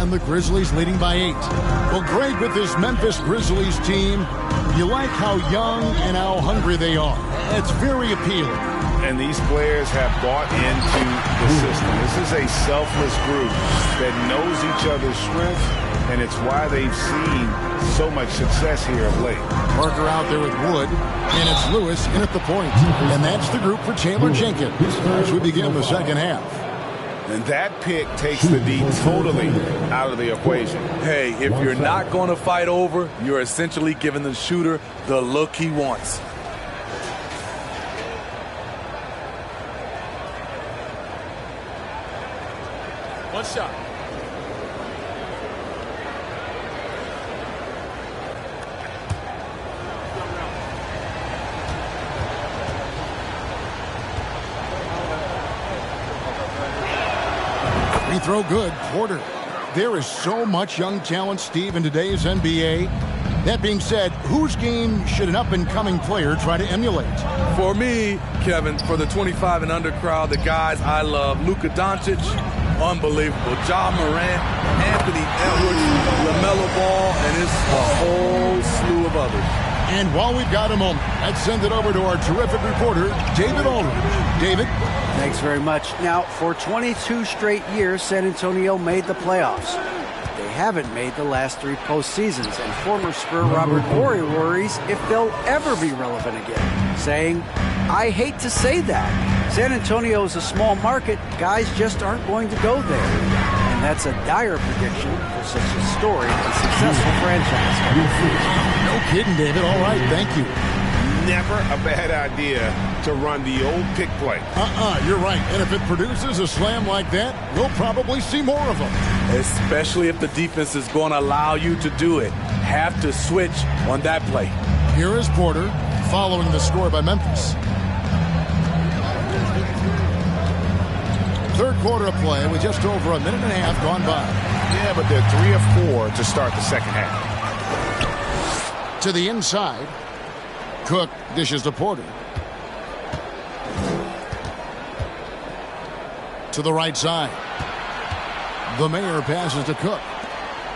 And the Grizzlies leading by 8. Well, Greg, with this Memphis Grizzlies team, you like how young and how hungry they are. It's very appealing. And these players have bought into the system. This is a selfless group that knows each other's strengths, and it's why they've seen so much success here of late. Parker out there with Wood, and it's Lewis in at the point. And that's the group for Taylor Jenkins as we begin the second half. And that pick takes the D totally out of the equation. Hey, if you're not going to fight over, you're essentially giving the shooter the look he wants. One shot. Free throw good. Porter. There is so much young talent, Steve, in today's NBA. That being said, whose game should an up-and-coming player try to emulate? For me, Kevin, for the 25 and under crowd, the guys I love, Luka Doncic, unbelievable. Ja Morant, Anthony Edwards, LaMelo Ball, and it's a whole slew of others. And while we've got a moment, let's send it over to our terrific reporter, David Aldridge. David? Thanks very much. Now, for 22 straight years, San Antonio made the playoffs. They haven't made the last 3 postseasons, and former Spur Robert Morey worries if they'll ever be relevant again, saying, I hate to say that. San Antonio is a small market. Guys just aren't going to go there. And that's a dire prediction for such a storied and successful franchise. No kidding, David. All right, thank you. Never a bad idea to run the old pick play. You're right. And if it produces a slam like that, we'll probably see more of them. Especially if the defense is going to allow you to do it. Have to switch on that play. Here is Porter following the score by Memphis. Third quarter of play with just over a minute and a half gone by. Yeah, but they're 3 of 4 to start the second half. To the inside. Cook dishes to Porter. To the right side. The Mayor passes to Cook.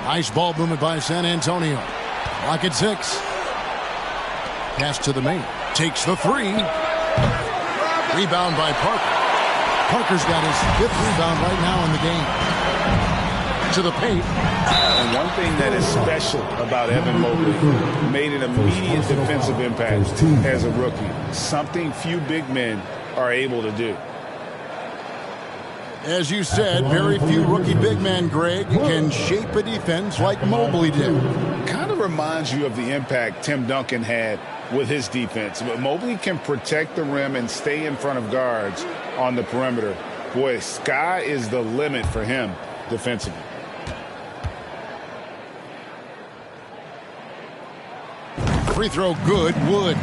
Nice ball movement by San Antonio. Clock at 6. Pass to the Mayor. Takes the 3. Rebound by Parker. Parker's got his 5th rebound right now in the game. To the paint. And one thing that is special about Evan Mobley, made an immediate defensive impact as a rookie. Something few big men are able to do. As you said, very few rookie big men, Greg, can shape a defense like Mobley did. Kind of reminds you of the impact Tim Duncan had with his defense. But Mobley can protect the rim and stay in front of guards on the perimeter. Boy, sky is the limit for him defensively. Free throw good. Wood.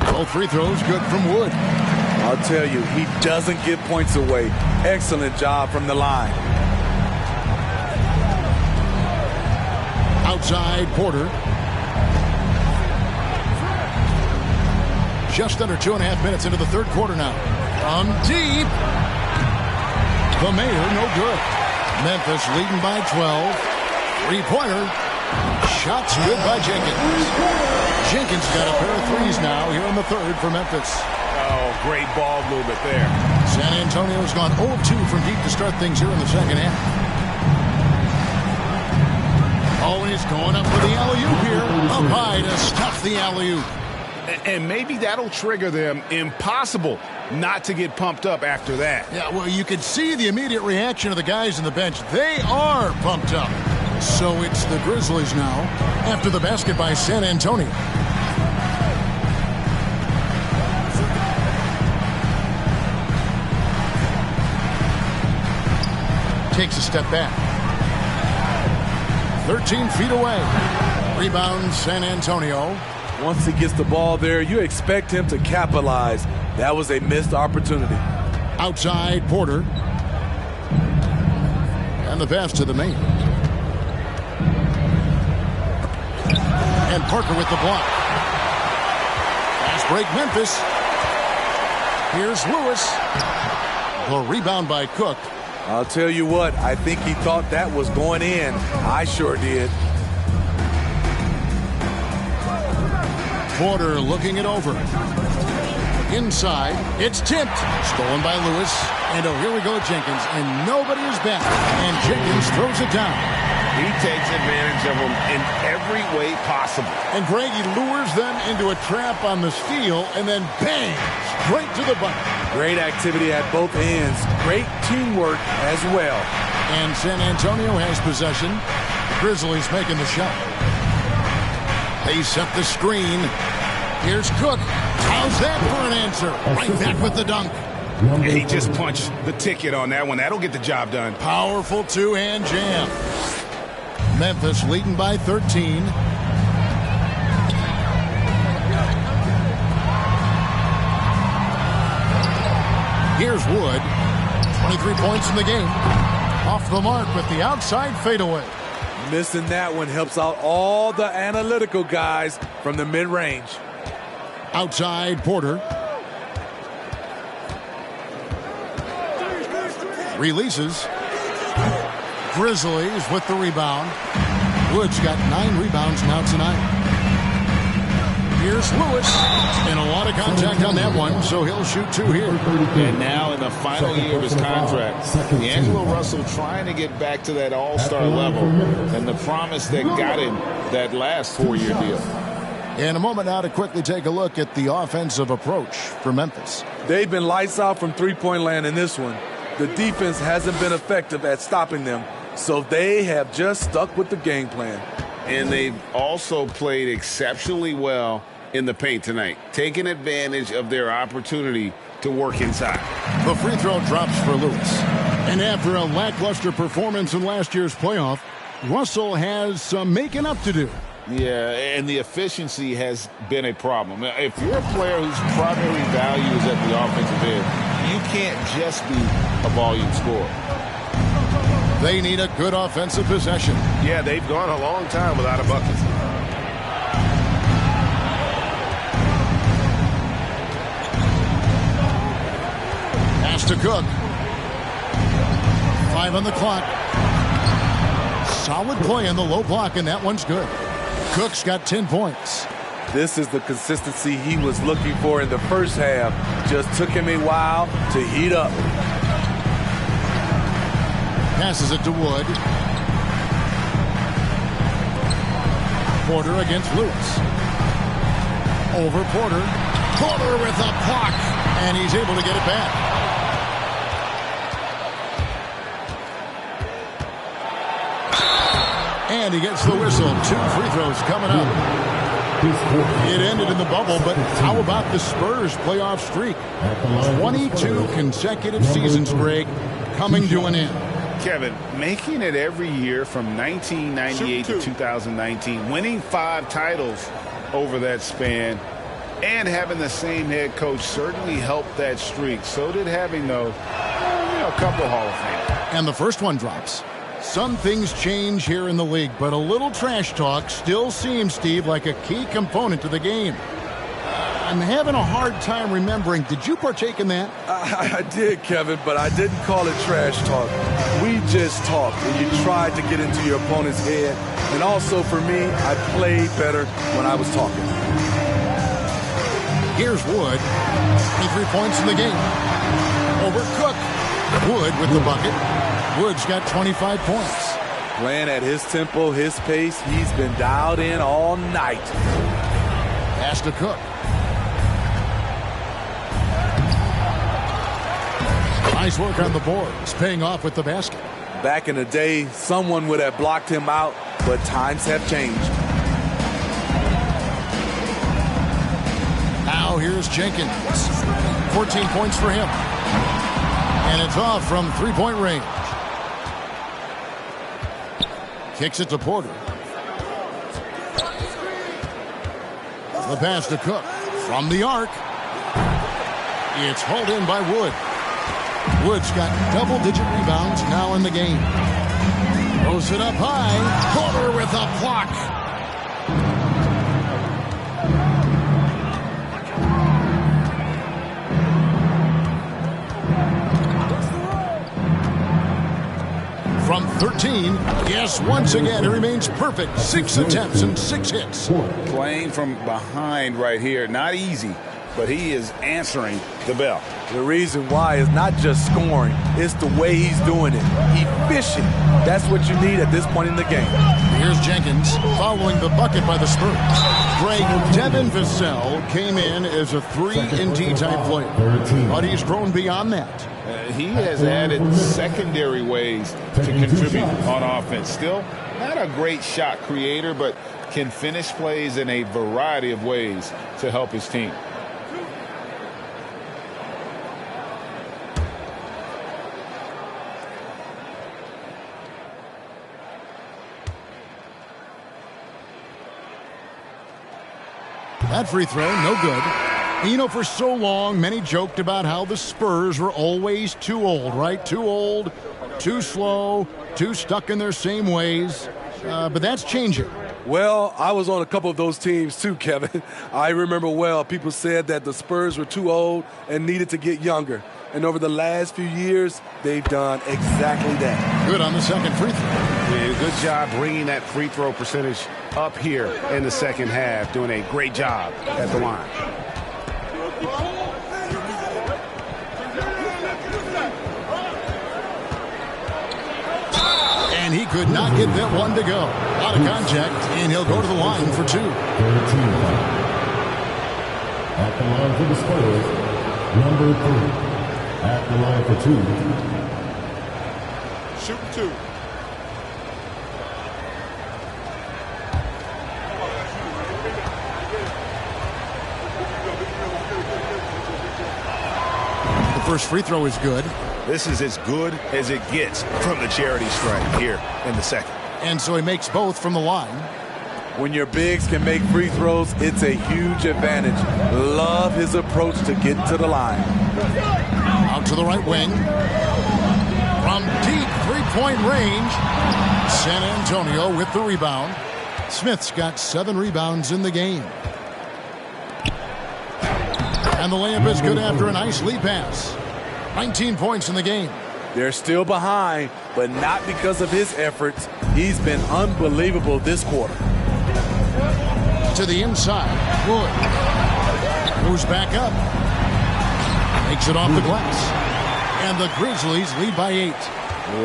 Both free throws good from Wood. I'll tell you, he doesn't give points away. Excellent job from the line. Outside Porter. Just under 2.5 minutes into the third quarter now. From deep. The Mayor, no good. Memphis leading by 12. Three-pointer. Shots good by Jenkins. Jenkins got a pair of threes now here in the third for Memphis. Oh, great ball movement there. San Antonio's gone 0-2 from deep to start things here in the second half. Always going up for the alley-oop here. Up high to stuff the alley-oop. And maybe that'll trigger them. Impossible not to get pumped up after that. Yeah, well, you can see the immediate reaction of the guys on the bench. They are pumped up. So it's the Grizzlies now after the basket by San Antonio. Takes a step back. 13 feet away. Rebound San Antonio. Once he gets the ball there, you expect him to capitalize. That was a missed opportunity. Outside Porter. the pass to the main. And Parker with the block. Fast break Memphis. Here's Lewis. The rebound by Cook. I'll tell you what, I think he thought that was going in. I sure did. Porter looking it over. Inside, it's tipped. Stolen by Lewis. And oh, here we go, Jenkins. And nobody is back. And Jenkins throws it down. He takes advantage of them in every way possible. And Greg, he lures them into a trap on the steal, and then bang, straight to the bucket. Great activity at both ends. Great teamwork as well. And San Antonio has possession. Grizzlies making the shot. They set the screen. Here's Cook. How's that for an answer? Right back with the dunk. He just punched the ticket on that one. That'll get the job done. Powerful two-hand jam. Memphis leading by 13. Here's Wood. 23 points in the game. Off the mark with the outside fadeaway. Missing that one helps out all the analytical guys from the mid-range. Outside Porter. Releases. Grizzlies with the rebound. Wood's got 9 rebounds now tonight. Here's Lewis. And a lot of contact on that one, so he'll shoot 2 here. And now in the final year of his contract, D'Angelo Russell trying to get back to that all-star level and the promise that got him that last 4-year deal. In a moment now to quickly take a look at the offensive approach for Memphis. They've been lights out from three-point land in this one. The defense hasn't been effective at stopping them, so they have just stuck with the game plan. And they've also played exceptionally well in the paint tonight, taking advantage of their opportunity to work inside. The free throw drops for Lewis. And after a lackluster performance in last year's playoff, Russell has some making up to do. Yeah, and the efficiency has been a problem. If you're a player whose primary value is at the offensive end, you can't just be a volume scorer. They need a good offensive possession. Yeah, they've gone a long time without a bucket. Pass to Cook. 5 on the clock. Solid play in the low block, and that one's good. Cook's got 10 points. This is the consistency he was looking for in the first half. Just took him a while to heat up. Passes it to Wood. Porter against Lewis. Over Porter. Porter with a block, and he's able to get it back. And he gets the whistle. 2 free throws coming up. It ended in the bubble, but how about the Spurs playoff streak? 22 consecutive seasons, Greg, coming to an end. Kevin, making it every year from 1998 to 2019, winning 5 titles over that span, and having the same head coach certainly helped that streak. So did having, though, a couple Hall of Fame. And the first one drops. Some things change here in the league, but a little trash talk still seems, Steve, like a key component to the game. I'm having a hard time remembering. Did you partake in that? I did, Kevin, but I didn't call it trash talk. We just talked, and you tried to get into your opponent's head. And also, for me, I played better when I was talking. Here's Wood. 23 points in the game. Over Cook. Wood with the bucket. Wood's got 25 points. Playing at his tempo, his pace, he's been dialed in all night. Pass to Cook. Nice work on the boards, paying off with the basket. Back in the day, someone would have blocked him out, but times have changed. Now here's Jenkins. 14 points for him. And it's off from three-point range. Kicks it to Porter. The pass to Cook. From the arc. It's hauled in by Wood. Wood's got double-digit rebounds now in the game. Throws it up high. Porter with a block. From 13, yes, once again, he remains perfect. 6 attempts and 6 hits. Playing from behind right here, not easy, but he is answering the bell. The reason why is not just scoring, it's the way he's doing it. Efficient. That's what you need at this point in the game. Here's Jenkins following the bucket by the Spurs. Greg, Devin Vassell came in as a 3-and-D type player, but he's grown beyond that. He has added secondary ways to contribute on offense. Still not a great shot creator, but can finish plays in a variety of ways to help his team. That free throw, no good. You know, for so long, many joked about how the Spurs were always too old, right? Too old, too slow, too stuck in their same ways. But that's changing. Well, I was on a couple of those teams too, Kevin. I remember well, people said that the Spurs were too old and needed to get younger. And over the last few years, they've done exactly that. Good on the second free throw. Yeah, good job bringing that free throw percentage up here in the second half. Doing a great job at the line. And he could not get that one to go. Out of contact, and he'll go to the line for 2. At the line for the Spurs, number 3. At the line for 2. Shoot 2. The first free throw is good. This is as good as it gets from the charity stripe here in the second. And so he makes both from the line. When your bigs can make free throws, it's a huge advantage. Love his approach to getting to the line. Out to the right wing. From deep three-point range, San Antonio with the rebound. Smith's got 7 rebounds in the game. And the layup is good after a nice lead pass. 19 points in the game. They're still behind, but not because of his efforts. He's been unbelievable this quarter. To the inside. Wood. Moves back up. Makes it off the glass. And the Grizzlies lead by 8.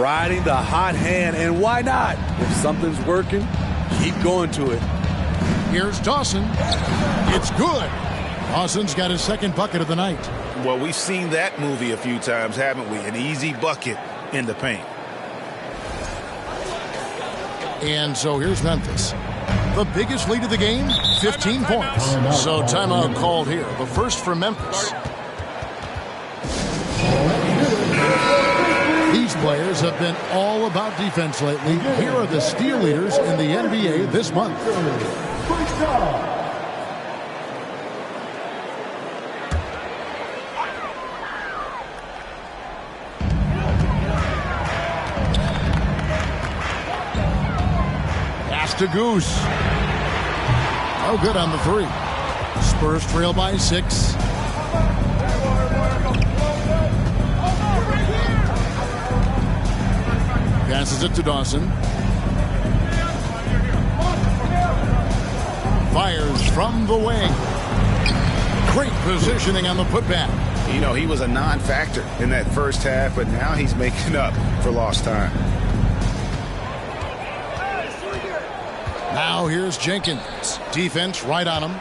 Riding the hot hand, and why not? If something's working, keep going to it. Here's Dawson. It's good. Dawson's got his second bucket of the night. Well, we've seen that movie a few times, haven't we? An easy bucket in the paint. And so here's Memphis. The biggest lead of the game, 15 points. So timeout called here. The first for Memphis. These players have been all about defense lately. Here are the steal leaders in the NBA this month. To Goose. Oh, good on the 3. Spurs trail by 6. Passes it to Dawson. Fires from the wing. Great positioning on the putback. You know, he was a non-factor in that first half, but now he's making up for lost time. Now here's Jenkins. Defense right on him.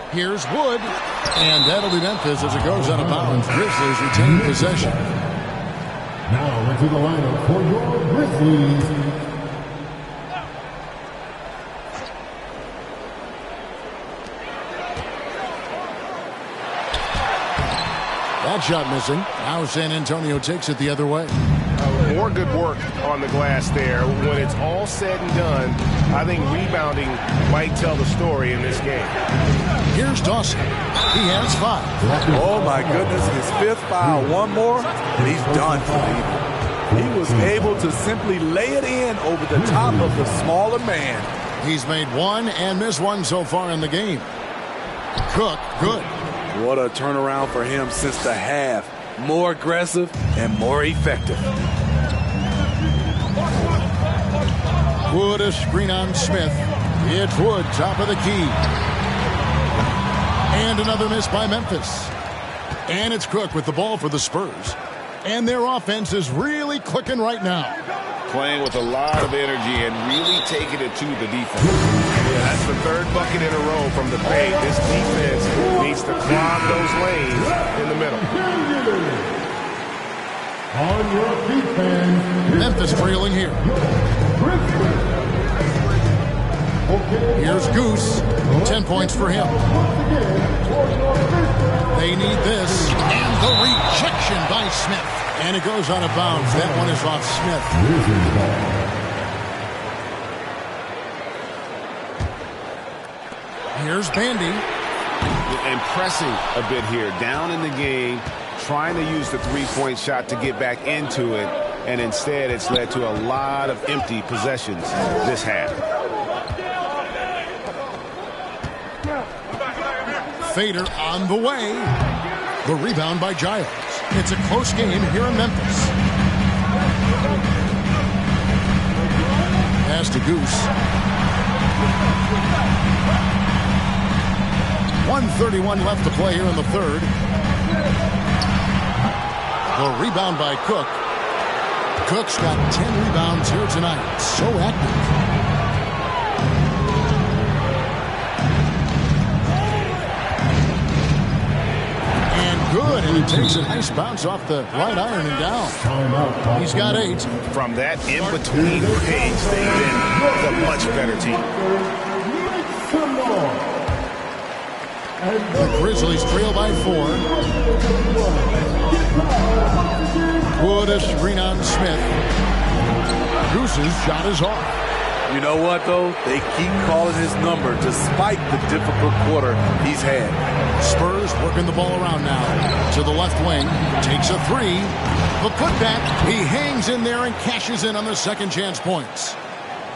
Here's Wood. And that'll be Memphis as it goes out of bounds. Grizzlies retain possession. Now into the lineup for your Grizzlies. That shot missing. Now San Antonio takes it the other way. More good work on the glass there. When it's all said and done, I think rebounding might tell the story in this game. Here's Dawson. He has 5. Oh, my goodness. His 5th foul. One more, and he's done for the evening. He was able to simply lay it in over the top of the smaller man. He's made one and missed one so far in the game. Cook, good. What a turnaround for him since the half. More aggressive and more effective. Wood a screen on Smith. It's Wood, top of the key. And another miss by Memphis. And it's Cook with the ball for the Spurs. And their offense is really clicking right now. Playing with a lot of energy and really taking it to the defense. Yeah, that's the third bucket in a row from the paint. This defense needs to clog those lanes in the middle. On your defense. Memphis trailing here. Here's Goose. 10 points for him. They need this. And the rejection by Smith. And it goes out of bounds. That one is off Smith. Here's Bandy. And pressing a bit here. Down in the game. Trying to use the three-point shot to get back into it. And instead, it's led to a lot of empty possessions this half. Fader on the way. The rebound by Giles. It's a close game here in Memphis. Pass to Goose. 1:31 left to play here in the third. The rebound by Cook. Cook's got 10 rebounds here tonight. So active. Good, and he takes a nice bounce off the right iron and down. He's got 8. From that in-between range, they've been the much better team. The Grizzlies trail by 4. Wood a screen on Smith. Goose's shot is off. You know what, though? They keep calling his number despite the difficult quarter he's had. Spurs working the ball around now. To the left wing. Takes a 3. The putback. He hangs in there and cashes in on the second chance points.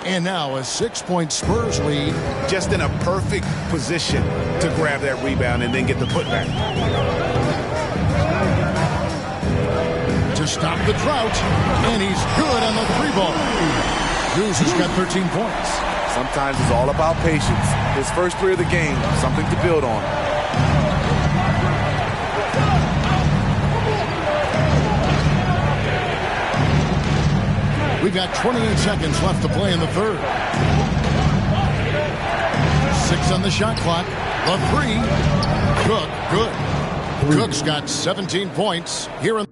And now a 6-point Spurs lead. Just in a perfect position to grab that rebound and then get the putback. To stop the drought. And he's good on the 3-ball. Goose has got 13 points. Sometimes it's all about patience. His first 3 of the game, something to build on. We've got 28 seconds left to play in the third. 6 on the shot clock. The 3. Cook, good. Cook's got 17 points here in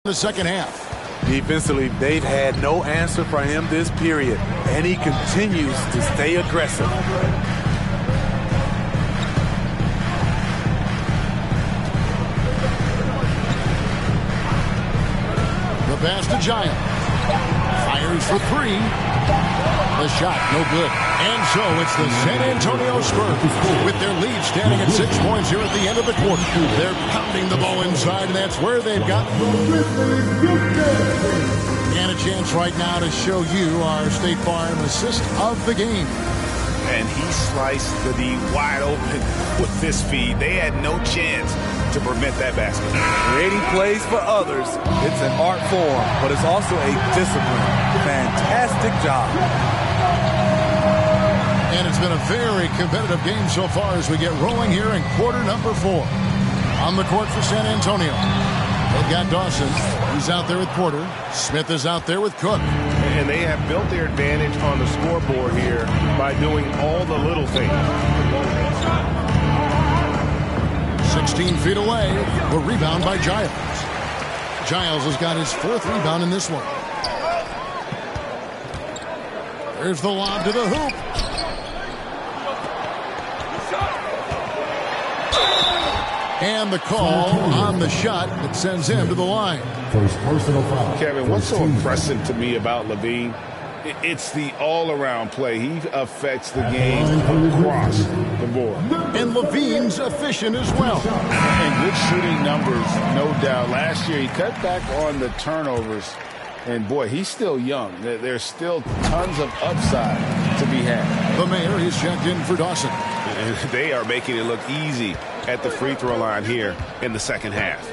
the second half. Defensively, they've had no answer for him this period, and he continues to stay aggressive. The pass to Giles. Fires for 3. The shot, no good. And so it's the San Antonio Spurs with their lead standing at 6 points here at the end of the quarter. They're pounding the ball inside, and that's where they've got. And a chance right now to show you our State Farm assist of the game. And he sliced the D wide open with this feed. They had no chance to prevent that basket. Creating plays for others, it's an art form, but it's also a discipline. Fantastic job. And it's been a very competitive game so far as we get rolling here in quarter number 4. On the court for San Antonio. They've got Dawson. He's out there with Porter. Smith is out there with Cook. And they have built their advantage on the scoreboard here by doing all the little things. 16 feet away. The rebound by Giles. Giles has got his 4th rebound in this one. There's the lob to the hoop. And the call on the shot that sends him to the line. First personal foul. Kevin, what's so impressive to me about Levine? It's the all-around play. He affects the game across the board. And Levine's efficient as well. And good shooting numbers, no doubt. Last year, he cut back on the turnovers. And, boy, he's still young. There's still tons of upside to be had. The Mayor is checked in for Dawson. And they are making it look easy at the free throw line here in the second half.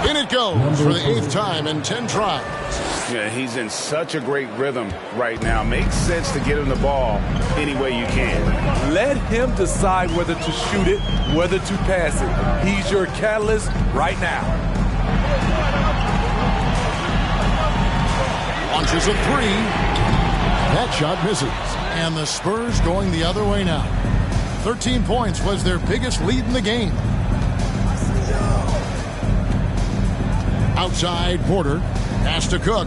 In it goes for the 8th time in 10 tries. Yeah, he's in such a great rhythm right now. Makes sense to get him the ball any way you can. Let him decide whether to shoot it, whether to pass it. He's your catalyst right now. Launches a 3. That shot misses. And the Spurs going the other way now. 13 points was their biggest lead in the game. Outside, Porter. Pass to Cook.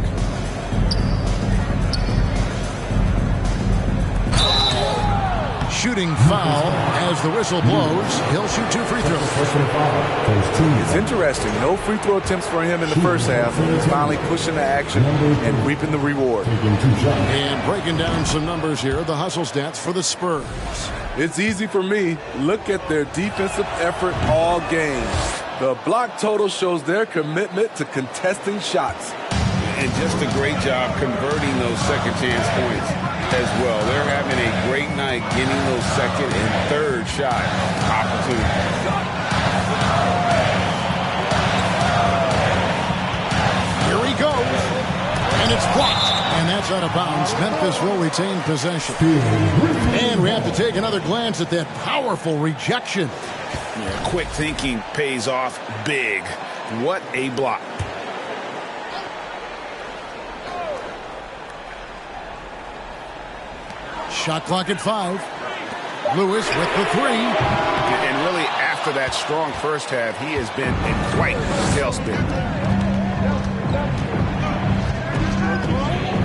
Shooting foul as the whistle blows. He'll shoot 2 free throws. It's interesting. No free throw attempts for him in the first half. He's finally pushing the action and reaping the reward. And breaking down some numbers here, the hustle stats for the Spurs. It's easy for me. Look at their defensive effort all game. The block total shows their commitment to contesting shots. And just a great job converting those second chance points as well. They're having a great night getting those second and third shot opportunities. Here he goes. And it's blocked. And that's out of bounds. Memphis will retain possession. And we have to take another glance at that powerful rejection. Yeah, quick thinking pays off big. What a block. Shot clock at 5. Lewis with the 3. And really, after that strong first half, he has been in quite a tailspin.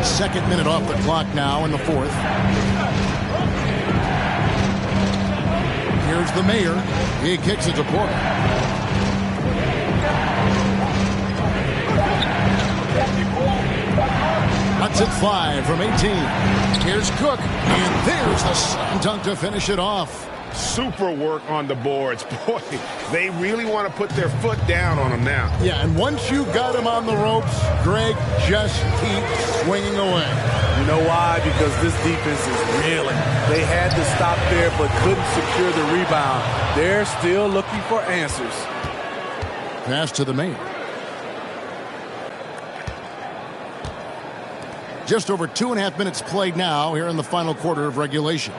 Second minute off the clock now in the 4th. Here's the Mayor. He kicks it to Porter. Cuts it 5 from 18. Here's Cook. And there's the slam dunk to finish it off. Super work on the boards. Boy, they really want to put their foot down on him now. Yeah, and once you got him on the ropes, Greg, just keep swinging away. You know why? Because this defense is reeling. They had to stop there but couldn't secure the rebound. They're still looking for answers. Pass to the Mayor. Just over 2.5 minutes played now here in the final quarter of regulation.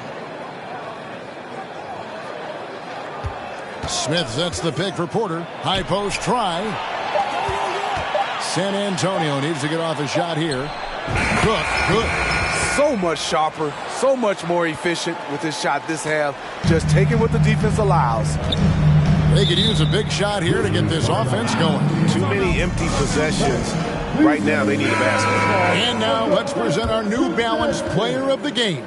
Smith sets the pick for Porter. High post try. San Antonio needs to get off a shot here. Cook, good. So much sharper, so much more efficient with his shot this half. Just taking what the defense allows. They could use a big shot here to get this offense going. Too many empty possessions. Right now, they need a basket. And now let's present our New Balance player of the game.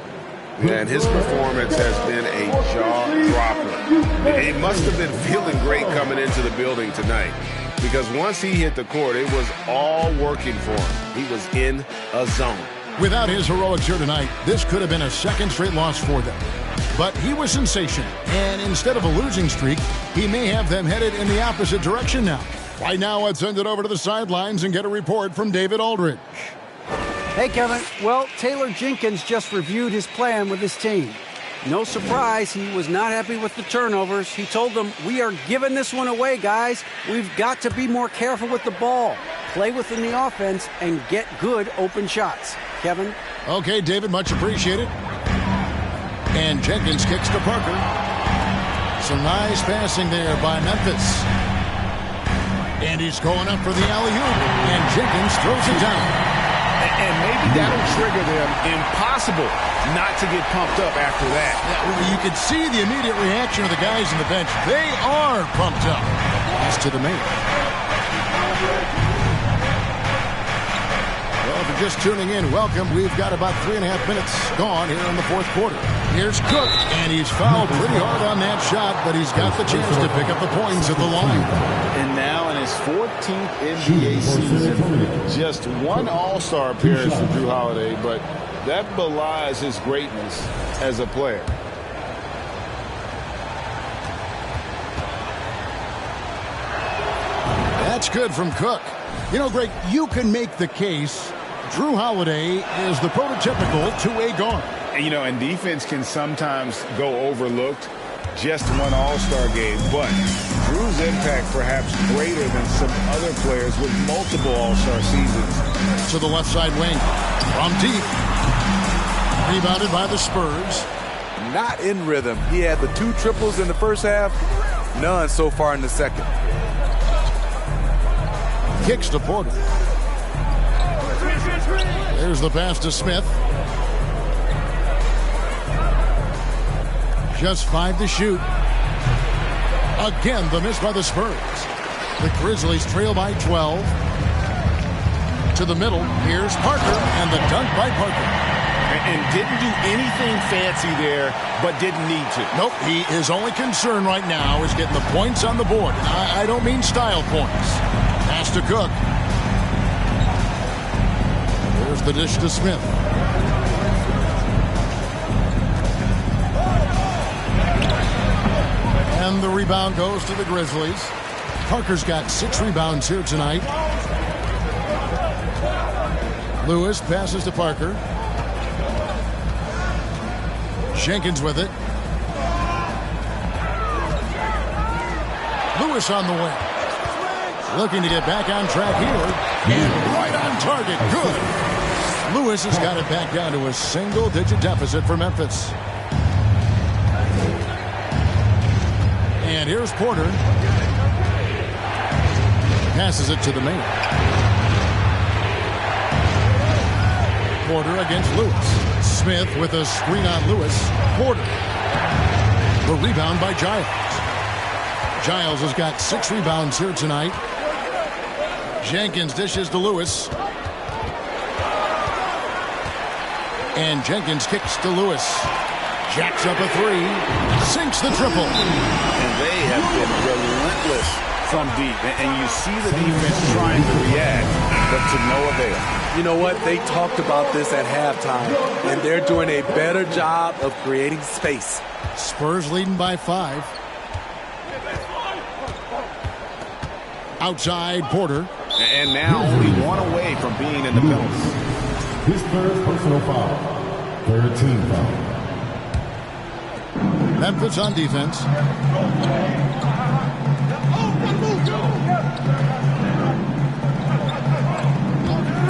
And his performance has been a jaw-dropper. He must have been feeling great coming into the building tonight, because once he hit the court, it was all working for him. He was in a zone. Without his heroics here tonight, this could have been a second straight loss for them. But he was sensational, and instead of a losing streak, he may have them headed in the opposite direction now. Right now, let's send it over to the sidelines and get a report from David Aldridge. Hey, Kevin. Well, Taylor Jenkins just reviewed his plan with his team. No surprise, he was not happy with the turnovers. He told them, we are giving this one away, guys. We've got to be more careful with the ball, play within the offense, and get good open shots. Kevin? Okay, David, much appreciated. And Jenkins kicks to Parker. Some nice passing there by Memphis. And he's going up for the alley-oop. And Jenkins throws it down. And maybe that'll trigger them. Impossible not to get pumped up after that. Yeah, well, you could see the immediate reaction of the guys on the bench. They are pumped up. Pass to the Mayor. Well, if just tuning in, welcome. We've got about 3.5 minutes gone here in the fourth quarter. Here's Cook, and he's fouled pretty hard on that shot, but he's got the chance to pick up the points at the line. And now in his 14th NBA season, just one All-Star appearance for Drew Holiday, but that belies his greatness as a player. That's good from Cook. You know, Greg, you can make the case Drew Holiday is the prototypical two-way guard. And, you know, and defense can sometimes go overlooked. Just one All-Star game, but Drew's impact perhaps greater than some other players with multiple All-Star seasons. To the left side wing. From deep. Rebounded by the Spurs. Not in rhythm. He had the 2 triples in the first half. None so far in the second. Kicks to Porter. There's the pass to Smith. Just 5 to shoot. Again, the miss by the Spurs. The Grizzlies trail by 12. To the middle. Here's Parker, and the dunk by Parker. And didn't do anything fancy there, but didn't need to. Nope, his only concern right now is getting the points on the board. I don't mean style points. Pass to Cook. There's the dish to Smith. And the rebound goes to the Grizzlies. Parker's got 6 rebounds here tonight. Lewis passes to Parker. Jenkins with it. Lewis on the wing. Looking to get back on track here. And right on target. Good. Lewis has got it back down to a single-digit deficit for Memphis. And here's Porter. Passes it to the main. Porter against Lewis. Smith with a screen on Lewis. Porter. The rebound by Giles. Giles has got 6 rebounds here tonight. Jenkins dishes to Lewis. And Jenkins kicks to Lewis. Jacks up a 3. Sinks the triple. And they have been relentless from deep. And you see the defense trying to react, but to no avail. You know what? They talked about this at halftime, and they're doing a better job of creating space. Spurs leading by 5. Outside Porter. And now only 1 away from being in the penalty. His third personal foul. 13 foul. Memphis on defense.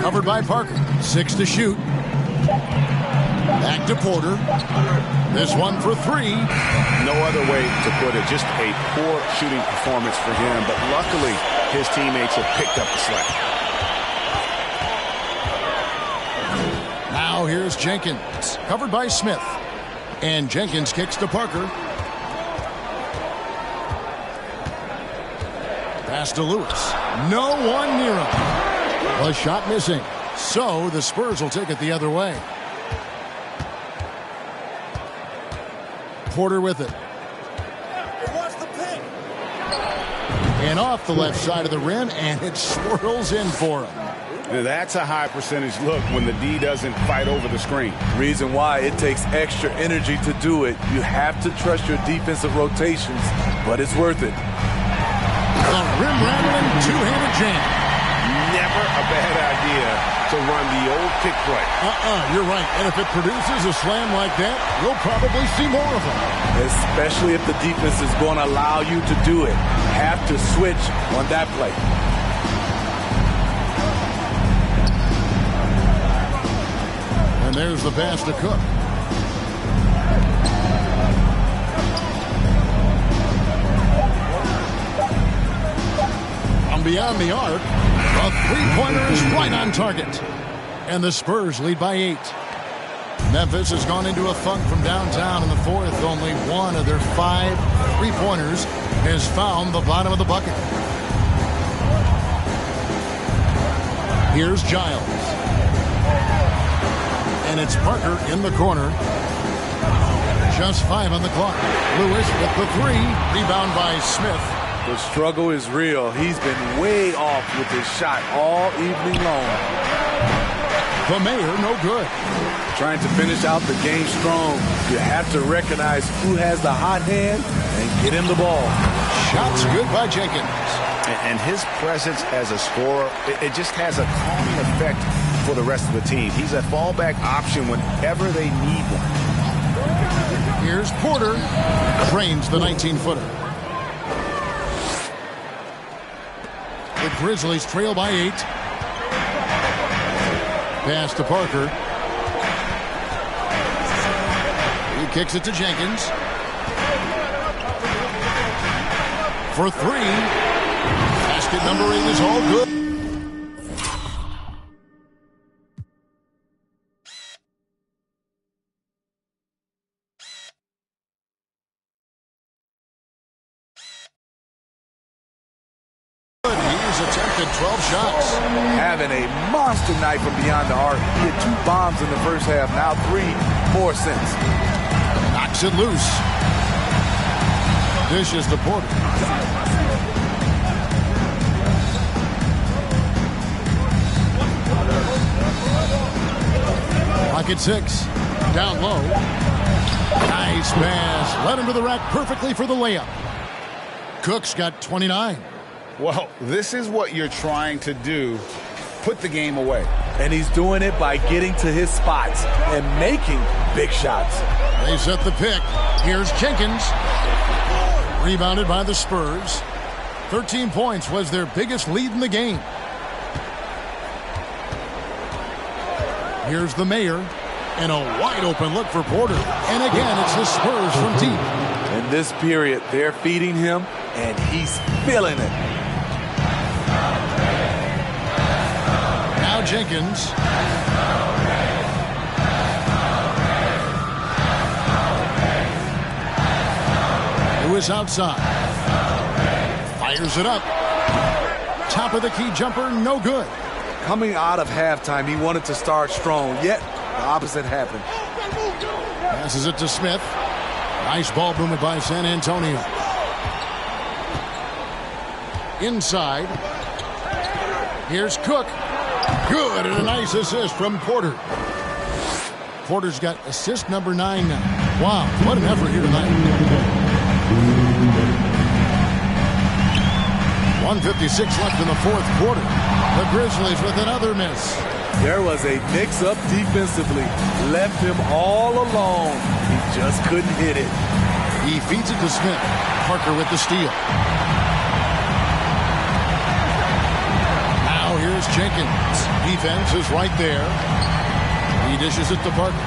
Covered by Parker. 6 to shoot. Back to Porter. This one for 3. No other way to put it. Just a poor shooting performance for him. But luckily, his teammates have picked up the slack. Now here's Jenkins. Covered by Smith. And Jenkins kicks to Parker. Pass to Lewis. No one near him. A shot missing. So the Spurs will take it the other way. Porter with it. And off the left side of the rim, and it swirls in for him. Now that's a high percentage look when the D doesn't fight over the screen. Reason why it takes extra energy to do it. You have to trust your defensive rotations, but it's worth it. A rim-rattling two-handed jam. Never a bad idea to run the old pick play. You're right. And if it produces a slam like that, we'll probably see more of them. Especially if the defense is going to allow you to do it. Have to switch on that play. And there's the pass to Cook. From beyond the arc, the three-pointer is right on target. And the Spurs lead by 8. Memphis has gone into a funk from downtown in the fourth. Only one of their 5 three-pointers has found the bottom of the bucket. Here's Giles. And it's Parker in the corner. Just 5 on the clock. Lewis with the 3. Rebound by Smith. The struggle is real. He's been way off with his shot all evening long. The Mayor, no good. Trying to finish out the game strong. You have to recognize who has the hot hand and get him the ball. Shots good by Jenkins. And his presence as a scorer, it just has a calming effect for the rest of the team. He's a fallback option whenever they need one. Here's Porter. Drains the 19-footer. The Grizzlies trail by 8. Pass to Parker. He kicks it to Jenkins. For 3. Basket number 8 is all good. He's attempted 12 shots. Having a monster night from beyond the arc. He had 2 bombs in the first half, now 3 more since. Knocks it loose. Dishes to Porter. Pocket 6. Down low. Nice pass. Led him to the rack perfectly for the layup. Cook's got 29. Well, this is what you're trying to do. Put the game away. And he's doing it by getting to his spots and making big shots. They set the pick. Here's Jenkins. Rebounded by the Spurs. 13 points was their biggest lead in the game. Here's the Mayor. And a wide open look for Porter. And again, it's the Spurs from deep. In this period, they're feeding him, and he's feeling it. Now Jenkins. Lewis outside. Fires it up. Top of the key jumper, no good. Coming out of halftime, he wanted to start strong, yet the opposite happened. Passes it to Smith. Nice ball movement by San Antonio. Inside. Here's Cook. Good, and a nice assist from Porter. Porter's got assist number 9 now. Wow, what an effort here tonight. 1:56 left in the 4th quarter. The Grizzlies with another miss. There was a mix-up defensively. Left him all alone. He just couldn't hit it. He feeds it to Smith. Parker with the steal. Now here's Jenkins. Defense is right there. He dishes it to Parker.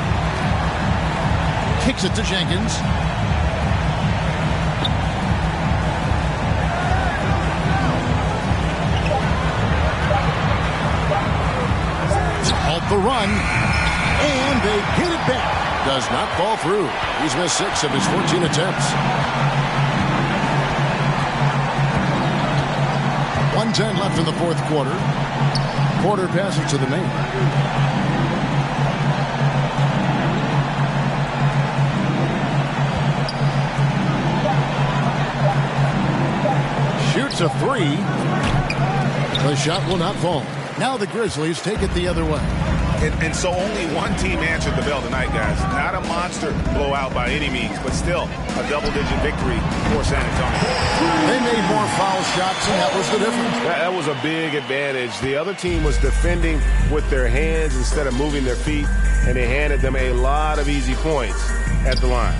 Kicks it to Jenkins. The run, and they get it back. Does not fall through. He's missed 6 of his 14 attempts. 1:10 left in the 4th quarter. Porter passes to the Mayor. Shoots a 3. The shot will not fall. Now the Grizzlies take it the other way. And so only one team answered the bell tonight, guys. Not a monster blowout by any means, but still a double-digit victory for San Antonio. They made more foul shots, and that was the difference. That was a big advantage. The other team was defending with their hands instead of moving their feet, and they handed them a lot of easy points at the line.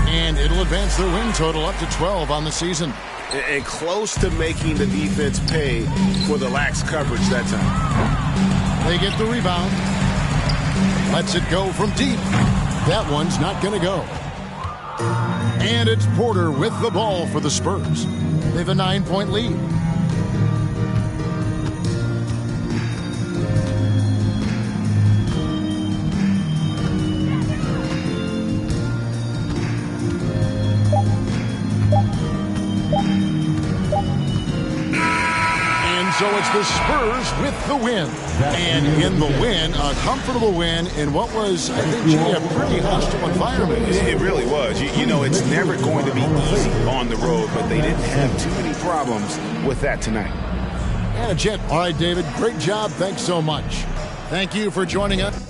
And it'll advance their win total up to 12 on the season. And close to making the defense pay for the lax coverage that time. They get the rebound. Lets it go from deep. That one's not going to go. And it's Porter with the ball for the Spurs. They have a 9-point lead. So it's the Spurs with the win. And in the win, a comfortable win in what was, I think, a pretty hostile environment. It really was. You know, it's never going to be easy on the road, but they didn't have too many problems with that tonight. And a jet. All right, David, great job. Thanks so much. Thank you for joining us.